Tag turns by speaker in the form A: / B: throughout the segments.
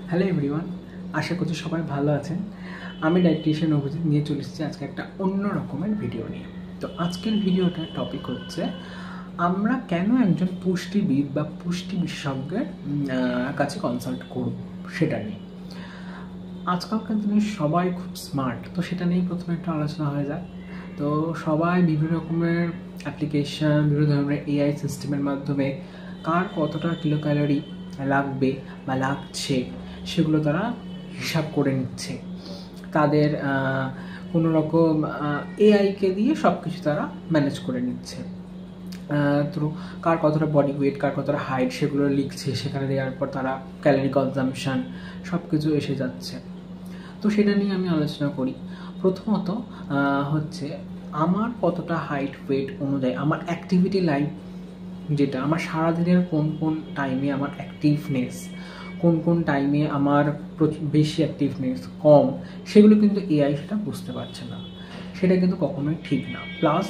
A: Hello everyone, আশা করছি সবাই ভালো আছেন। আমি ডায়েটিশিয়ান অভিজিৎ নিয়ে চলে এসেছি আজকে একটা অন্য রকমের ভিডিও নিয়ে। তো আজকের ভিডিওটার টপিক হচ্ছে আমরা কেন একজন পুষ্টিবিদ বা পুষ্টি বিশেষজ্ঞের কাছে কনসাল্ট করব সেটা নিয়ে। আজকালকার দিনে সবাই খুব স্মার্ট, তো সেটা নিয়েই প্রথমে একটা আলোচনা হয়ে যায়। তো সবাই বিভিন্ন রকমের অ্যাপ্লিকেশান, বিভিন্ন ধরনের এআই সিস্টেমের মাধ্যমে কার কতটা কিলো ক্যালোরি লাগবে বা লাগছে সেগুলো তারা হিসাব করে নিচ্ছে। তাদের কোনো রকম এআইকে দিয়ে সব কিছু তারা ম্যানেজ করে নিচ্ছে। তো কার কতটা বডি ওয়েট, কার কতটা হাইট সেগুলো লিখছে, সেখানে দেওয়ার পর তারা ক্যালোরি কনজাম্পশান সব কিছু এসে যাচ্ছে। তো সেটা নিয়ে আমি আলোচনা করি। প্রথমত হচ্ছে আমার কতটা হাইট ওয়েট অনুযায়ী আমার অ্যাক্টিভিটি লাইফ, যেটা আমার সারাদিনের কোন কোন টাইমে আমার অ্যাক্টিভনেস, কোন কোন টাইমে আমার বেশি অ্যাক্টিভনেস কম, সেগুলো কিন্তু এআই সেটা বুঝতে পারছে না। সেটা কিন্তু কখনোই ঠিক না। প্লাস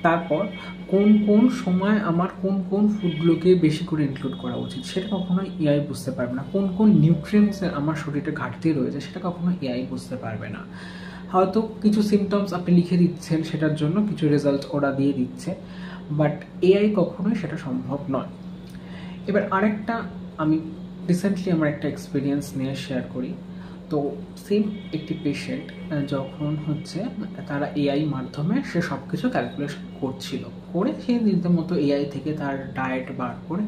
A: তারপর কোন কোন সময় আমার কোন কোন ফুডগুলোকে বেশি করে ইনক্লুড করা উচিত সেটা কখনোই এআই বুঝতে পারবে না। কোন কোন নিউট্রিয়েন্টসের আমার শরীরে ঘাটতি রয়েছে সেটা কখনো এআই বুঝতে পারবে না। হয়তো কিছু সিমটমস আপনি লিখে দিচ্ছেন, সেটার জন্য কিছু রেজাল্ট ওরা দিয়ে দিচ্ছে, বাট এআই কখনোই সেটা সম্ভব নয়। এবার আরেকটা, আমি রিসেন্টলি আমার একটা এক্সপিরিয়েন্স নিয়ে শেয়ার করি। তো সেম একটি পেশেন্ট যখন হচ্ছে তারা এআই মাধ্যমে সে সব কিছু ক্যালকুলেশন করছিল, করে সে নিজের মতো এআই থেকে তার ডায়েট বার করে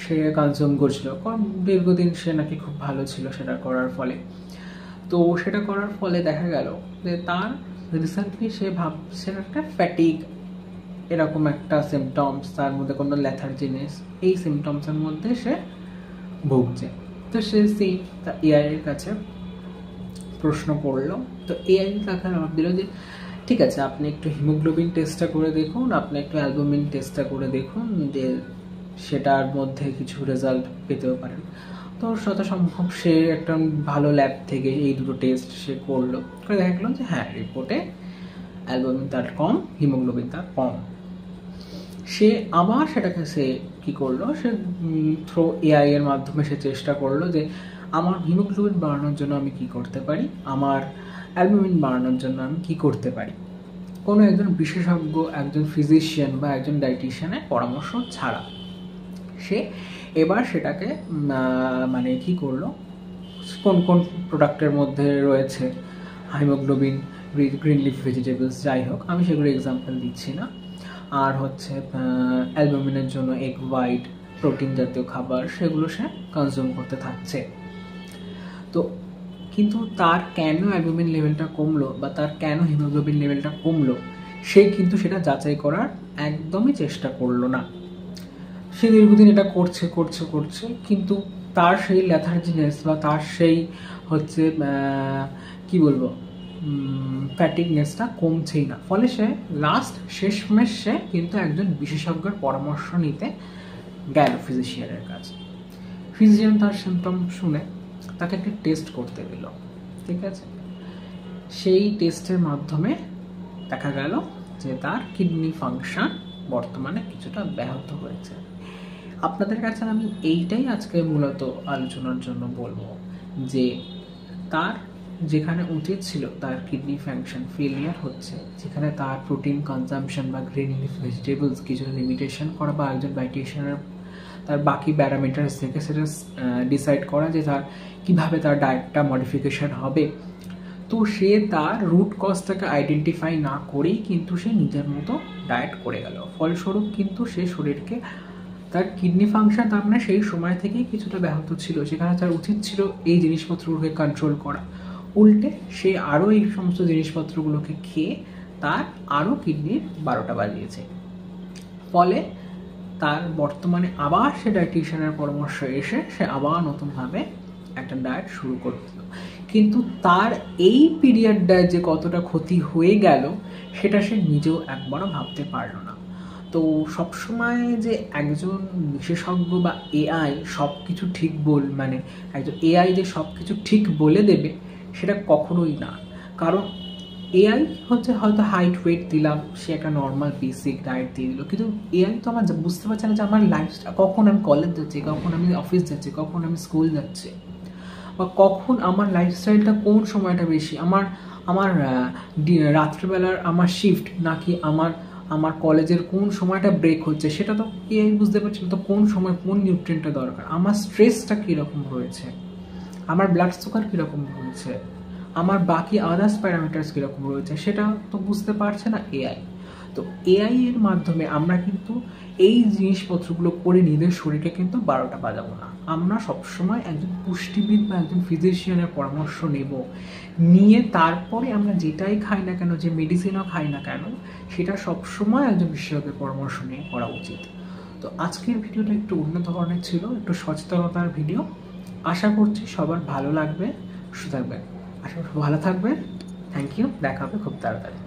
A: সে কনজিউম করছিল, কারণ দীর্ঘদিন সে নাকি খুব ভালো ছিল সেটা করার ফলে। তো সেটা করার ফলে দেখা গেল যে তার রিসেন্টলি সে ভাবছে একটা ফ্যাটিক এরকম একটা সিমটমস, তার মধ্যে কোনো ল্যাথার্জিনেস, এই সিমটমসের মধ্যে সে ভুগছে। তো সে সেই এআই এর কাছে প্রশ্ন করলো। তো এআই তাকে জবাব দিল যে ঠিক আছে, আপনি একটু হিমোগ্লোবিন টেস্টটা করে দেখুন, আপনি একটু অ্যালবুমিন টেস্টটা করে দেখুন, যে সেটার মধ্যে কিছু রেজাল্ট পেতেও পারেন। তো যথাসম্ভব সে একটা ভালো ল্যাব থেকে এই দুটো টেস্ট সে করলো, করে দেখা গেলো যে হ্যাঁ, রিপোর্টে অ্যালবুমিন তার কম, হিমোগ্লোবিন তার কম। সে আবার সেটাকে সে কী করলো, সে থ্রো এআই এর মাধ্যমে সে চেষ্টা করলো যে আমার হিমোগ্লোবিন বাড়ানোর জন্য আমি কি করতে পারি, আমার অ্যালবুমিন বাড়ানোর জন্য আমি কি করতে পারি, কোনো একজন বিশেষজ্ঞ, একজন ফিজিশিয়ান বা একজন ডায়েটিশিয়ানের পরামর্শ ছাড়া। সে এবার সেটাকে মানে কি করলো, কোন কোন প্রোডাক্টের মধ্যে রয়েছে হিমোগ্লোবিন, গ্রিন লিফ ভেজিটেবলস, যাই হোক আমি সেগুলো এক্সাম্পল দিচ্ছি না, আর হচ্ছে অ্যালবুমিনের জন্য এগ হোয়াইট, প্রোটিন জাতীয় খাবার, সেগুলো সে কনজিউম করতে থাকছে। তো কিন্তু তার কেন অ্যালবুমিন লেভেলটা কমলো বা তার কেন হিমোগ্লোবিন লেভেলটা কমলো সে কিন্তু সেটা যাচাই করার একদমই চেষ্টা করলো না। সে দীর্ঘদিন এটা করছে করছে করছে, কিন্তু তার সেই ল্যাথার্জিনেস বা তার সেই হচ্ছে কি বলবো ফ্যাটিকনেসটা কমছেই না। ফলে সে শেষমেশ সে কিন্তু একজন বিশেষজ্ঞের পরামর্শ নিতে গেল ফিজিশিয়ানের কাছে। ফিজিশিয়ান তার সিমটম শুনে তাকে একটা টেস্ট করতে দিল, ঠিক আছে। সেই টেস্টের মাধ্যমে দেখা গেল যে তার কিডনি ফাংশন বর্তমানে কিছুটা ব্যাহত হয়েছে। আপনাদের কাছে আমি এইটাই আজকে মূলত আলোচনার জন্য বলবো যে তার যেখানে উচিত ছিল তার কিডনি ফাংশন ফেলিয়ার হচ্ছে, যেখানে তার প্রোটিন কনজাম্পশন বা গ্রিন লিফ ভেজিটেবলস কিছু লিমিটেশন করা, বা একজন ডায়েটিশিয়ানের তার বাকি প্যারামিটার্স থেকে সেটা ডিসাইড করা যে তার কীভাবে তার ডায়েটটা মডিফিকেশন হবে। তো সে তার রুট কজটাকে আইডেন্টিফাই না করেই কিন্তু সে নিজের মতো ডায়েট করে গেল। ফলস্বরূপ কিন্তু সে শরীরকে তার কিডনি ফাংশন তার মানে সেই সময় থেকেই কিছুটা ব্যাহত ছিল, সেখানে তার উচিত ছিল এই জিনিসপত্রগুলোকে কন্ট্রোল করা। উল্টে সে আরও এই সমস্ত জিনিসপত্রগুলোকে খেয়ে তার আরও কিডনির 12টা বাজিয়েছে। ফলে তার বর্তমানে আবার সে ডায়েটিশিয়ানের পরামর্শ এসে সে আবার নতুনভাবে একটা ডায়েট শুরু করছিল, কিন্তু তার এই পিরিয়ডটায় যে কতটা ক্ষতি হয়ে গেল সেটা সে নিজেও একবারও ভাবতে পারল না। তো সবসময় যে একজন বিশেষজ্ঞ বা এআই সব কিছু ঠিক মানে একজন এআই যে সব কিছু ঠিক বলে দেবে সেটা কখনোই না। কারণ এআই হচ্ছে হয়তো হাইট ওয়েট দিলাম, সে একটা নর্মাল বেসিক ডায়েট দিয়ে দিল, কিন্তু এআই তো আমার বুঝতে পারছে না যে আমার লাইফস্টাইল, কখন আমি কলেজ যাচ্ছি, কখন আমি অফিস যাচ্ছি, কখন আমি স্কুল যাচ্ছি, বা কখন আমার লাইফস্টাইলটা কোন সময়টা বেশি, আমার আমার রাত্রিবেলার আমার শিফট নাকি আমার আমার কলেজের কোন সময়টা ব্রেক হচ্ছে, সেটা তো এআই বুঝতে পারছি না। তো কোন সময় কোন নিউট্রিয়েন্টটা দরকার, আমার স্ট্রেসটা কীরকম রয়েছে, আমার ব্লাড সুগার কীরকম রয়েছে, আমার বাকি আদার্স প্যারামিটার্স কীরকম রয়েছে, সেটা তো বুঝতে পারছে না এআই। তো এআই এর মাধ্যমে আমরা কিন্তু এই জিনিসপত্রগুলো করে নিজেদের শরীরকে কিন্তু 12টা বাজাবো না। আমরা সবসময় একজন পুষ্টিবিদ বা একজন ফিজিশিয়ানের পরামর্শ নেব, নিয়ে তারপরে আমরা যেটাই খাই না কেন, যে মেডিসিনও খাই না কেন, সেটা সবসময় একজন বিশেষজ্ঞের পরামর্শ নিয়ে করা উচিত। তো আজকের ভিডিওটা একটু অন্য ধরনের ছিল, একটু সচেতনতার ভিডিও। আশা করছি সবার ভালো লাগবে, সুস্থ থাকবেন। আশা করি ভালো থাকবেন। থ্যাংক ইউ, দেখা হবে খুব তাড়াতাড়ি।